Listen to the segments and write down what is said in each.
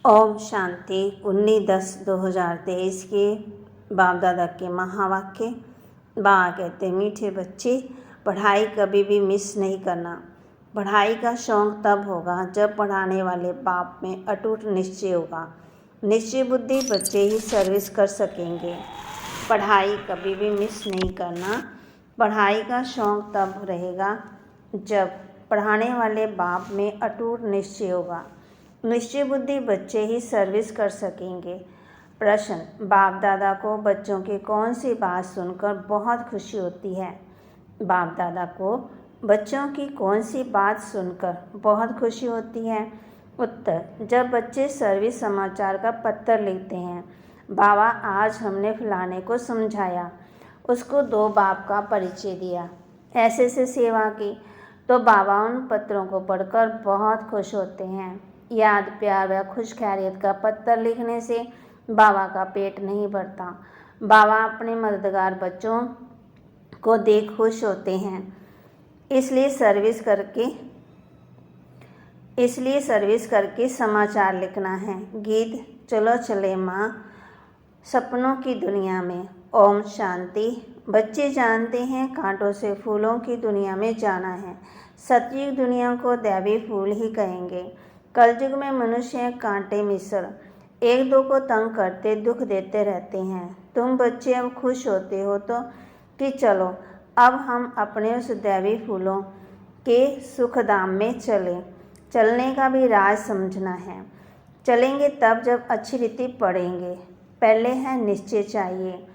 ओम शांति 19/10/2023 के बाप दादा के महावाक्य। बाबा कहते मीठे बच्चे, पढ़ाई कभी भी मिस नहीं करना। पढ़ाई का शौक़ तब होगा जब पढ़ाने वाले बाप में अटूट निश्चय होगा। निश्चय बुद्धि बच्चे ही सर्विस कर सकेंगे। पढ़ाई कभी भी मिस नहीं करना। पढ़ाई का शौक़ तब रहेगा जब पढ़ाने वाले बाप में अटूट निश्चय होगा। निश्चय बुद्धि बच्चे ही सर्विस कर सकेंगे। प्रश्न, बाप दादा को बच्चों की कौन सी बात सुनकर बहुत खुशी होती है? बाप दादा को बच्चों की कौन सी बात सुनकर बहुत खुशी होती है? उत्तर, जब बच्चे सर्विस समाचार का पत्र लिखते हैं। बाबा आज हमने फलाने को समझाया, उसको 2 बाप का परिचय दिया, ऐसे से सेवा की, तो बाबा उन पत्रों को पढ़कर बहुत खुश होते हैं। याद, प्यार व खुश खैरियत का पत्र लिखने से बाबा का पेट नहीं भरता। बाबा अपने मददगार बच्चों को देख खुश होते हैं। इसलिए सर्विस करके समाचार लिखना है। गीत, चलो चले माँ सपनों की दुनिया में। ओम शांति। बच्चे जानते हैं कांटों से फूलों की दुनिया में जाना है। सतयुग दुनिया को दैवी फूल ही कहेंगे। कलयुग में मनुष्य कांटे मिश्र एक दो को तंग करते दुख देते रहते हैं। तुम बच्चे अब खुश होते हो तो कि चलो अब हम अपने उस दैवी फूलों के सुखधाम में चलने का भी राज समझना है। चलेंगे तब जब अच्छी रीति पढ़ेंगे। पहले है निश्चय चाहिए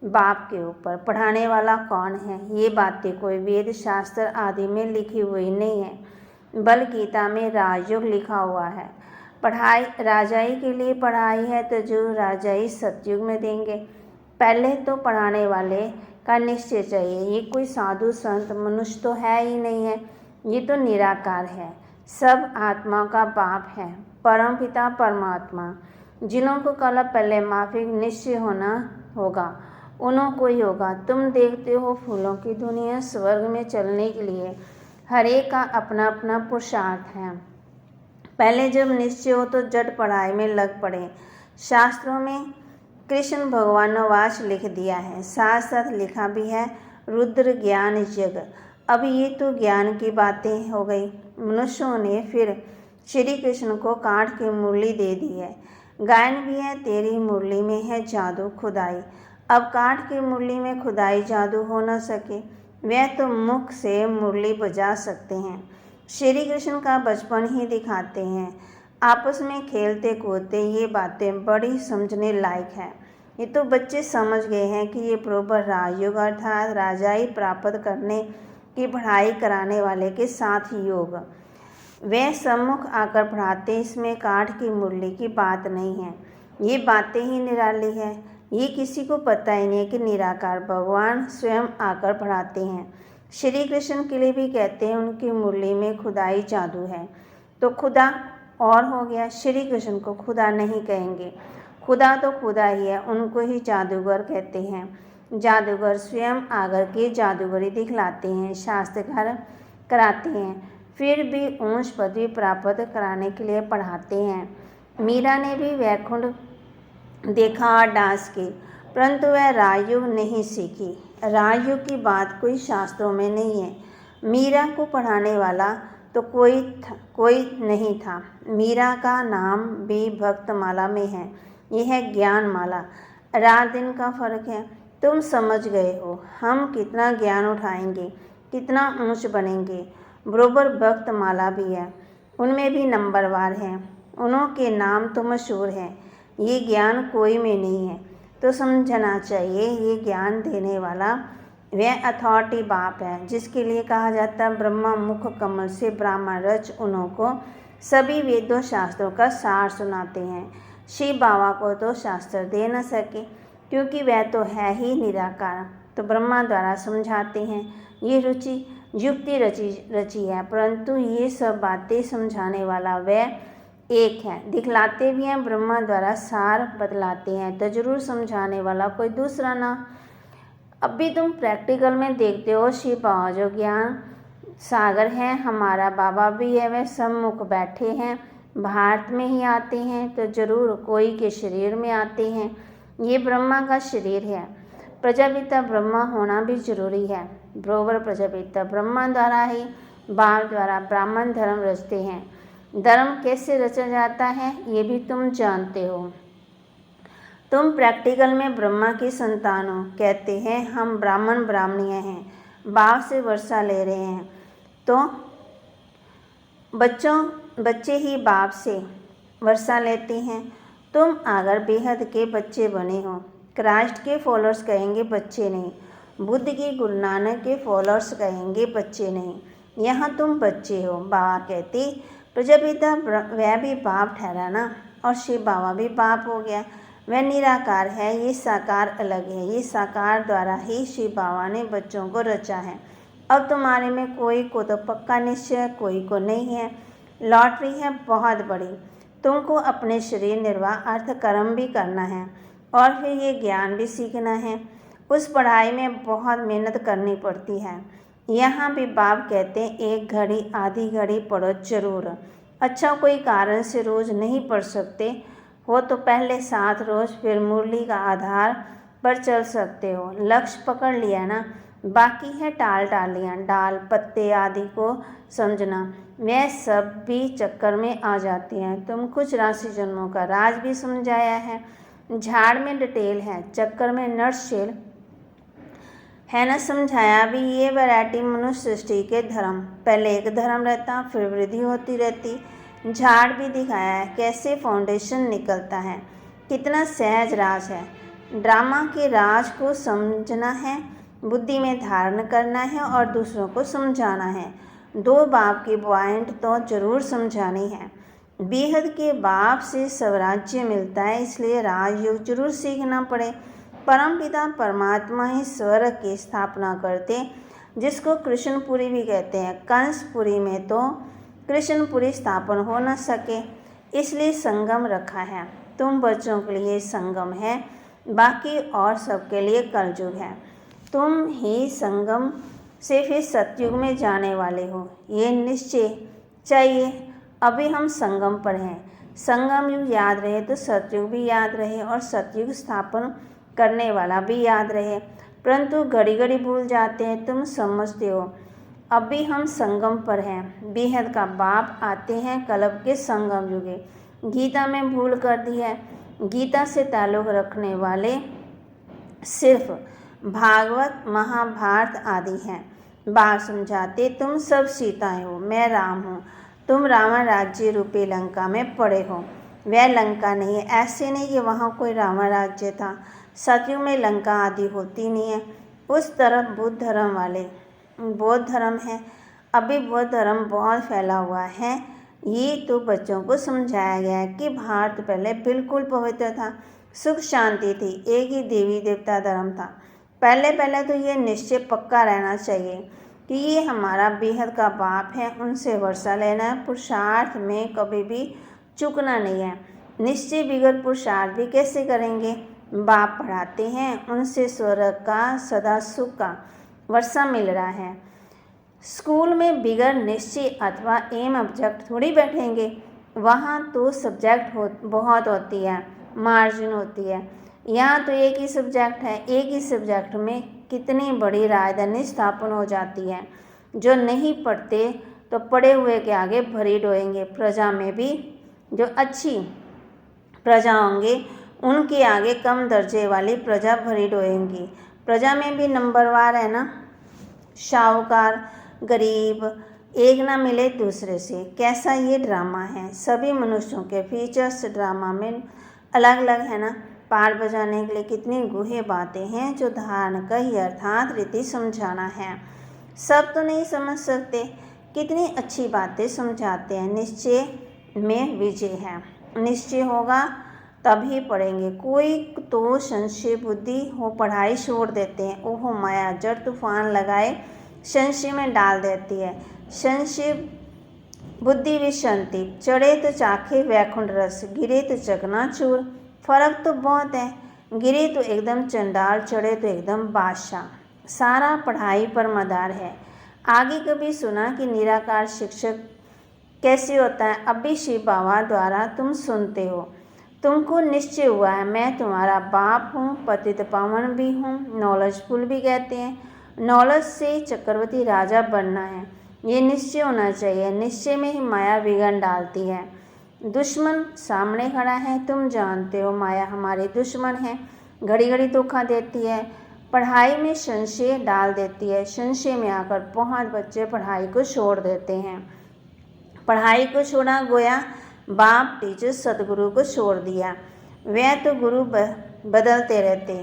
बाप के ऊपर। पढ़ाने वाला कौन है? ये बातें कोई वेद शास्त्र आदि में लिखी हुई नहीं है, बल गीता में राजयोग लिखा हुआ है। पढ़ाई राजाई के लिए पढ़ाई है तो जो राजाई सतयुग में देंगे। पहले तो पढ़ाने वाले का निश्चय चाहिए। ये कोई साधु संत मनुष्य तो है ही नहीं है, ये तो निराकार है, सब आत्मा का बाप है, परम पिता परमात्मा। जिन्हों को कल पहले माफिक निश्चय होना होगा उन्हों को ही होगा। तुम देखते हो फूलों की दुनिया स्वर्ग में चलने के लिए हर एक का अपना अपना पुरुषार्थ है। पहले जब निश्चय हो तो जट पढ़ाई में लग पड़े। शास्त्रों में कृष्ण भगवानोवाच लिख दिया है, साथ साथ लिखा भी है रुद्र ज्ञान यज्ञ। अब ये तो ज्ञान की बातें हो गई। मनुष्यों ने फिर श्री कृष्ण को काठ की मुरली दे दी है। गायन भी है, तेरी मुरली में है जादू खुदाई। अब काठ की मुरली में खुदाई जादू हो न सके, वह तो मुख से मुरली बजा सकते हैं। श्री कृष्ण का बचपन ही दिखाते हैं, आपस में खेलते कूदते। ये बातें बड़ी समझने लायक है। ये तो बच्चे समझ गए हैं कि ये बरोबर राजयोग अर्थात राजाई प्राप्त करने की पढ़ाई कराने वाले के साथ योग। वे सम्मुख आकर पढ़ाते, इसमें काठ की मुरली की बात नहीं है। ये बातें ही निराली है। ये किसी को पता ही नहीं कि निराकार भगवान स्वयं आकर पढ़ाते हैं। श्री कृष्ण के लिए भी कहते हैं उनकी मुरली में खुदाई जादू है, तो खुदा और हो गया। श्री कृष्ण को खुदा नहीं कहेंगे, खुदा तो खुदा ही है, उनको ही जादूगर कहते हैं। जादूगर स्वयं आकर के जादूगरी दिखलाते हैं, शास्त्रकार कराते हैं, फिर भी ऊंच पदवी प्राप्त कराने के लिए पढ़ाते हैं। मीरा ने भी वैकुंठ देखा और डांस की, परंतु वह राजयोग नहीं सीखी। राजयोग की बात कोई शास्त्रों में नहीं है। मीरा को पढ़ाने वाला तो कोई नहीं था। मीरा का नाम भी भक्त माला में है, यह है ज्ञान माला। रात दिन का फर्क है, तुम समझ गए हो। हम कितना ज्ञान उठाएंगे, कितना ऊंच बनेंगे। बरोबर भक्त माला भी है, उनमें भी नंबरवार हैं, उन्हों के नाम तो मशहूर हैं। ये ज्ञान कोई में नहीं है, तो समझना चाहिए ये ज्ञान देने वाला वह अथॉरिटी बाप है, जिसके लिए कहा जाता है ब्रह्मा मुख कमल से ब्राह्मण रच। उन्हों को सभी वेदों शास्त्रों का सार सुनाते हैं। शिव बाबा को तो शास्त्र दे न सके, क्योंकि वह तो है ही निराकार, तो ब्रह्मा द्वारा समझाते हैं। ये युक्ति रची है, परंतु ये सब बातें समझाने वाला वह एक है। दिखलाते भी हैं, ब्रह्मा द्वारा सार बतलाते हैं, तो जरूर समझाने वाला कोई दूसरा ना। अब भी तुम प्रैक्टिकल में देखते हो शिव बाबा जो ज्ञान सागर है, हमारा बाबा भी है, वह सम्मुख बैठे हैं। भारत में ही आते हैं तो जरूर कोई के शरीर में आते हैं। ये ब्रह्मा का शरीर है। प्रजापिता ब्रह्मा होना भी जरूरी है। बरोबर प्रजापिता ब्रह्मा द्वारा ही बाप द्वारा ब्राह्मण धर्म रचते हैं। धर्म कैसे रचा जाता है ये भी तुम जानते हो। तुम प्रैक्टिकल में ब्रह्मा की संतान हो। कहते हैं हम ब्राह्मण ब्राह्मणीय हैं, बाप से वर्षा ले रहे हैं, तो बच्चे ही बाप से वर्षा लेते हैं। तुम अगर बेहद के बच्चे बने हो, क्राइस्ट के फॉलोअर्स कहेंगे बच्चे नहीं, बुद्ध के गुरु नानक के फॉलोअर्स कहेंगे बच्चे नहीं। यहाँ तुम बच्चे हो। बाबा कहते प्रजापिता वह भी बाप ठहरा ना, और शिव बाबा भी बाप हो गया। वह निराकार है, ये साकार अलग है। ये साकार द्वारा ही शिव बाबा ने बच्चों को रचा है। अब तुम्हारे में कोई को तो पक्का निश्चय, कोई को नहीं है। लॉटरी है बहुत बड़ी। तुमको अपने शरीर निर्वाह अर्थ कर्म भी करना है और फिर ये ज्ञान भी सीखना है। उस पढ़ाई में बहुत मेहनत करनी पड़ती है। यहाँ भी बाप कहते हैं एक घड़ी आधी घड़ी पढ़ो जरूर। अच्छा कोई कारण से रोज़ नहीं पढ़ सकते हो तो पहले 7 रोज़ फिर मुरली का आधार पर चल सकते हो। लक्ष्य पकड़ लिया ना, बाकी है टालियाँ, डाल पत्ते आदि को समझना। वह सब भी चक्कर में आ जाती हैं। तुम कुछ राशि जन्मों का राज भी समझाया है। झाड़ में डिटेल है, चक्कर में नटशेल है न समझाया भी। ये वैरायटी मनुष्य सृष्टि के धर्म, पहले एक धर्म रहता फिर वृद्धि होती रहती। झाड़ भी दिखाया है कैसे फाउंडेशन निकलता है, कितना सहज राज है। ड्रामा के राज को समझना है, बुद्धि में धारण करना है और दूसरों को समझाना है। 2 बाप की पॉइंट तो जरूर समझानी है। बेहद के बाप से स्वराज्य मिलता है, इसलिए राजयोग जरूर सीखना पड़े। परमपिता परमात्मा ही स्वर्ग की स्थापना करते, जिसको कृष्णपुरी भी कहते हैं। कंसपुरी में तो कृष्णपुरी स्थापन हो न सके, इसलिए संगम रखा है। तुम बच्चों के लिए संगम है, बाकी और सबके लिए कलयुग है। तुम ही संगम से फिर सतयुग में जाने वाले हो, ये निश्चय चाहिए। अभी हम संगम पर हैं। संगम युग याद रहे तो सतयुग भी याद रहे और सतयुग स्थापन करने वाला भी याद रहे, परंतु घड़ी घड़ी भूल जाते हैं। तुम समझते हो अभी हम संगम पर हैं। बेहद का बाप आते हैं कल्प के संगम युगे। गीता में भूल कर दी है। गीता से ताल्लुक़ रखने वाले सिर्फ भागवत महाभारत आदि हैं। बाप समझाते तुम सब सीताएं हो, मैं राम हूँ। तुम रावण राज्य रूपी लंका में पड़े हो। वह लंका नहीं है, ऐसे नहीं कि वहाँ कोई रावण राज्य था। सतयुग में लंका आदि होती नहीं है। उस तरफ बौद्ध धर्म है। अभी बौद्ध धर्म बहुत फैला हुआ है। ये तो बच्चों को समझाया गया है कि भारत पहले बिल्कुल पवित्र था, सुख शांति थी, एक ही देवी देवता धर्म था। पहले तो ये निश्चय पक्का रहना चाहिए कि ये हमारा बेहद का बाप है, उनसे वर्षा लेना है। पुरुषार्थ में कभी भी चूकना नहीं है। निश्चय बिगड़ पुरुषार्थ भी कैसे करेंगे। बाप पढ़ाते हैं, उनसे स्वर्ग का सदा सुख का वर्षा मिल रहा है। स्कूल में बिगड़ निश्चय अथवा एम ऑब्जेक्ट थोड़ी बैठेंगे, वहाँ तो सब्जेक्ट बहुत होती है, मार्जिन होती है। यहाँ तो एक ही सब्जेक्ट है, एक ही सब्जेक्ट में कितनी बड़ी राजधानी स्थापन हो जाती है। जो नहीं पढ़ते तो पढ़े हुए के आगे भरी डोएंगे। प्रजा में भी जो अच्छी प्रजा होंगे उनके आगे कम दर्जे वाली प्रजा भरी डोएंगी। प्रजा में भी नंबरवार है ना, शाहूकार गरीब एक ना मिले दूसरे से। कैसा ये ड्रामा है। सभी मनुष्यों के फीचर्स ड्रामा में अलग अलग है ना। पार बजाने के लिए कितनी गूढ़ बातें हैं जो धारण का ही अर्थात रीति समझाना है। सब तो नहीं समझ सकते, कितनी अच्छी बातें समझाते हैं। निश्चय में विजय है। निश्चय होगा तभी पढ़ेंगे। कोई तो संशय बुद्धि हो पढ़ाई छोड़ देते हैं। ओहो माया जड़ तूफान लगाए संशय में डाल देती है। संशय बुद्धि विशांति, चढ़े तो चाखे वैकुंठ रस, गिरे तो चकनाचूर। फर्क तो बहुत है, गिरे तो एकदम चंडाल, चढ़े तो एकदम बादशाह। सारा पढ़ाई पर मदार है। आगे कभी सुना कि निराकार शिक्षक कैसे होता है अभी शिव बाबा द्वारा तुम सुनते हो। तुमको निश्चय हुआ है मैं तुम्हारा बाप हूँ, पतित पावन भी हूँ, नॉलेजफुल भी कहते हैं। नॉलेज से चक्रवर्ती राजा बनना है, ये निश्चय होना चाहिए। निश्चय में ही माया विघ्न डालती है। दुश्मन सामने खड़ा है, तुम जानते हो माया हमारी दुश्मन है, घड़ी घड़ी धोखा देती है, पढ़ाई में संशय डाल देती है। संशय में आकर बहुत बच्चे पढ़ाई को छोड़ देते हैं। पढ़ाई को छोड़ा गोया बाप टीचर सदगुरु को छोड़ दिया। वह तो गुरु बदलते रहते,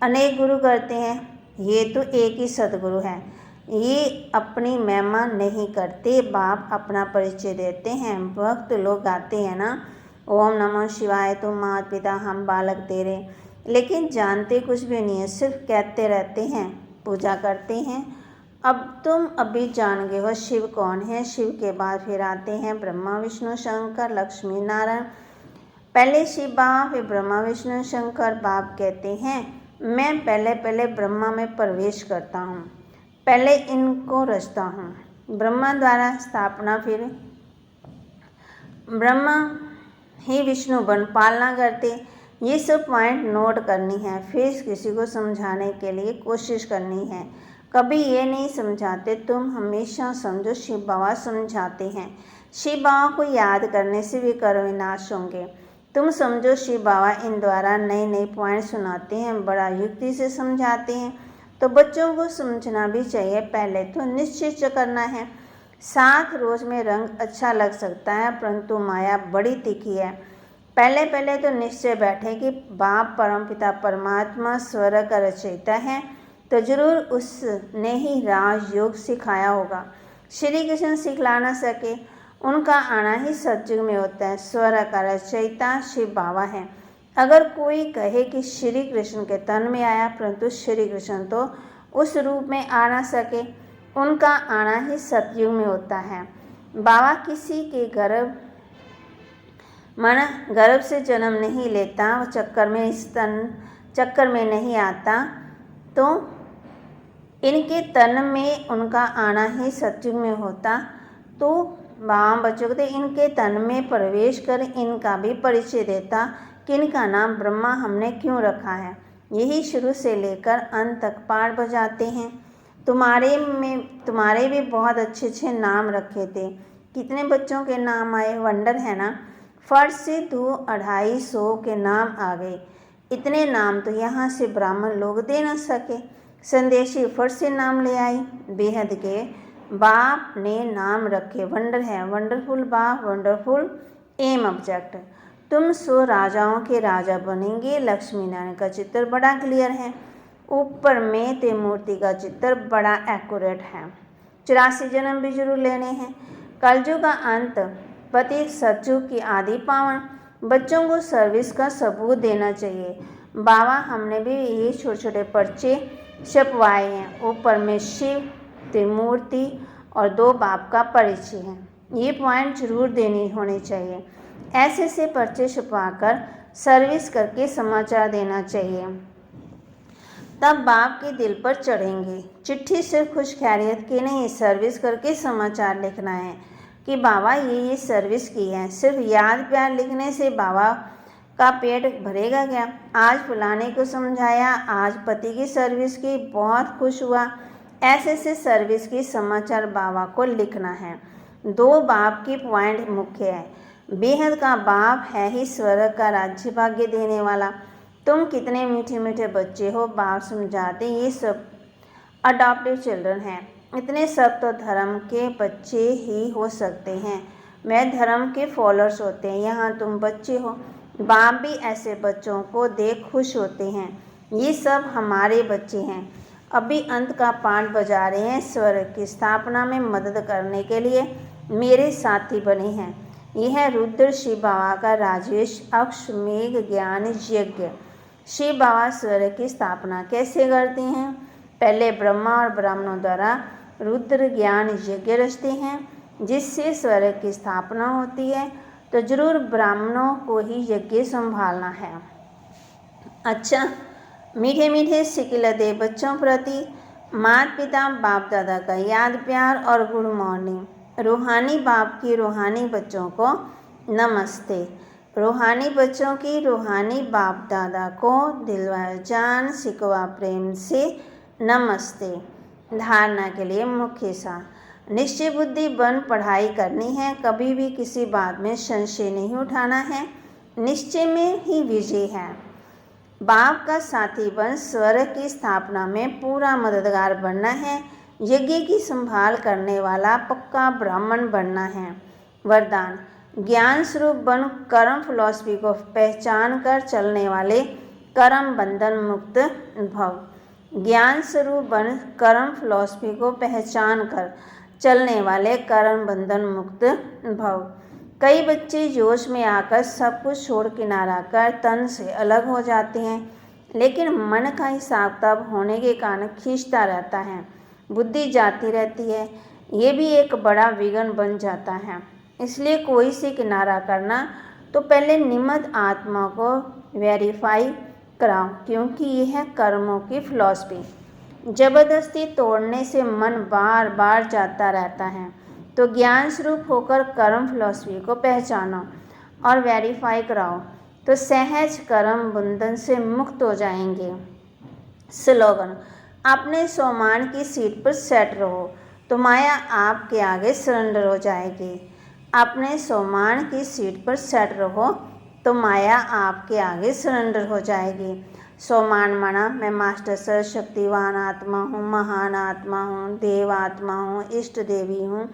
अनेक गुरु करते हैं, ये तो एक ही सदगुरु है। ये अपनी महिमा नहीं करते, बाप अपना परिचय देते हैं। भक्त लोग गाते हैं ना, ओम नमः शिवाय तुम माता पिता हम बालक तेरे, लेकिन जानते कुछ भी नहीं है, सिर्फ कहते रहते हैं, पूजा करते हैं। अब तुम अभी जान गए हो शिव कौन है। शिव के बाद फिर आते हैं ब्रह्मा विष्णु शंकर लक्ष्मी नारायण। पहले शिव बाबा फिर ब्रह्मा विष्णु शंकर। बाप कहते हैं मैं पहले ब्रह्मा में प्रवेश करता हूँ, पहले इनको रचता हूँ। ब्रह्मा द्वारा स्थापना, फिर ब्रह्मा ही विष्णु बन पालना करते। ये सब पॉइंट नोट करनी है, फिर किसी को समझाने के लिए कोशिश करनी है। कभी ये नहीं समझाते, तुम हमेशा समझो शिव बाबा समझाते हैं। शिव बाबा को याद करने से भी कर्म विनाश होंगे। तुम समझो शिव बाबा इन द्वारा नए नए पॉइंट सुनाते हैं, बड़ा युक्ति से समझाते हैं, तो बच्चों को समझना भी चाहिए। पहले तो निश्चय करना है। 7 रोज में रंग अच्छा लग सकता है, परंतु माया बड़ी तीखी है। पहले तो निश्चय बैठे कि बाप परमपिता परमात्मा स्वर्ग का रचयिता है, तो जरूर उसने ही राजयोग सिखाया होगा। श्री कृष्ण सिखला न सके, उनका आना ही सतयुग में होता है। स्वर्ग का रचयिता शिव बाबा है। अगर कोई कहे कि श्री कृष्ण के तन में आया, परंतु श्री कृष्ण तो उस रूप में आ न सके, उनका आना ही सतयुग में होता है। बाबा किसी के गर्भ से जन्म नहीं लेता, चक्कर में नहीं आता, तो इनके तन में उनका आना ही सतयुग में होता। तो बाबा बच्चों को इनके तन में प्रवेश कर इनका भी परिचय देता कि इनका नाम ब्रह्मा हमने क्यों रखा है। यही शुरू से लेकर अंत तक पाठ बजाते हैं। तुम्हारे भी बहुत अच्छे नाम रखे थे। कितने बच्चों के नाम आए, वंडर है ना। फर्स्ट से 200-250 के नाम आ गए। इतने नाम तो यहाँ से ब्राह्मण लोग दे न सके। संदेशी फर्स्ट से नाम ले आई। बेहद के बाप ने नाम रखे, वंडर है, वंडरफुल बाप, वंडरफुल एम ऑब्जेक्ट। तुम 100 राजाओं के राजा बनेंगे। लक्ष्मी नारायण का चित्र बड़ा क्लियर है, ऊपर में त्रिमूर्ति का चित्र बड़ा एक्यूरेट है। 84 जन्म भी जरूर लेने हैं। कलयुग का अंत, पति सतयुग की आदि पावन। बच्चों को सर्विस का सबूत देना चाहिए। बाबा हमने भी ये छोटे छोटे पर्चे छपवाए हैं, ऊपर में शिव, त्रिमूर्ति और 2 बाप का परिचय है। ये पॉइंट जरूर देनी होनी चाहिए। ऐसे पर्चे छपवाकर सर्विस करके समाचार देना चाहिए, तब बाप के दिल पर चढ़ेंगे। चिट्ठी सिर्फ खुश खैरियत की नहीं, सर्विस करके समाचार लिखना है कि बाबा ये सर्विस की है। सिर्फ याद प्यार लिखने से बाबा का पेट भरेगा क्या। आज फलाने को समझाया, आज पति की सर्विस की, बहुत खुश हुआ। ऐसे सर्विस की समाचार बाबा को लिखना है। 2 बाप की पॉइंट मुख्य है। बेहद का बाप है ही स्वर्ग का राज्य भाग्य देने वाला। तुम कितने मीठे मीठे बच्चे हो, बाप समझाते ये सब अडॉप्टिव चिल्ड्रन हैं। इतने सब तो धर्म के बच्चे ही हो सकते हैं, वह धर्म के फॉलोअर्स होते हैं। यहाँ तुम बच्चे हो, बाप भी ऐसे बच्चों को देख खुश होते हैं। ये सब हमारे बच्चे हैं। अभी अंत का पाठ बजा रहे हैं। स्वर्ग की स्थापना में मदद करने के लिए मेरे साथी बने हैं। यह रुद्र शिव बाबा का राजेश अक्षमेघ ज्ञान यज्ञ। शिव बाबा स्वर्ग की स्थापना कैसे करते हैं। पहले ब्रह्मा और ब्राह्मणों द्वारा रुद्र ज्ञान यज्ञ रचते हैं, जिससे स्वर्ग की स्थापना होती है। तो जरूर ब्राह्मणों को ही यज्ञ संभालना है। अच्छा, मीठे मीठे सिकिलदे बच्चों प्रति माता पिता बाप दादा का याद प्यार और गुड मॉर्निंग। रूहानी बाप की रूहानी बच्चों को नमस्ते। रूहानी बच्चों की रूहानी बाप दादा को दिलवार जान शिकवा प्रेम से नमस्ते। धारणा के लिए मुख्य सार, निश्चय बुद्धि बन पढ़ाई करनी है, कभी भी किसी बात में संशय नहीं उठाना है, निश्चय में ही विजय है। बाप का साथी बन स्वर्ग की स्थापना में पूरा मददगार बनना है, यज्ञ की संभाल करने वाला पक्का ब्राह्मण बनना है। वरदान, ज्ञान स्वरूप बन कर्म फिलॉसफी को पहचान कर चलने वाले कर्म बंधन मुक्त भव। ज्ञान स्वरूप बन कर्म फिलॉसफी को पहचान कर चलने वाले कर्म बंधन मुक्त भव। कई बच्चे जोश में आकर सब कुछ छोड़ किनारा कर तन से अलग हो जाते हैं, लेकिन मन का हिसाब किताब होने के कारण खींचता रहता है, बुद्धि जाती रहती है, ये भी एक बड़ा विघ्न बन जाता है। इसलिए कोई से किनारा करना तो पहले निमत आत्मा को वेरीफाई कराओ, क्योंकि यह है कर्मों की फिलॉसफी। जबरदस्ती तोड़ने से मन बार बार जाता रहता है, तो ज्ञान स्वरूप होकर कर्म फिलॉसफी को पहचानो और वेरीफाई कराओ, तो सहज कर्म बंधन से मुक्त हो जाएंगे। स्लोगन, अपने स्वमान की सीट पर सेट रहो तो माया आपके आगे सरेंडर हो जाएगी। अपने स्वमान की सीट पर सेट रहो तो माया आपके आगे सरेंडर हो जाएगी। स्वमान माना मैं मास्टर सर्वशक्तिवान आत्मा हूँ, महान आत्मा हूँ, देव आत्मा हूँ, इष्ट देवी हूँ,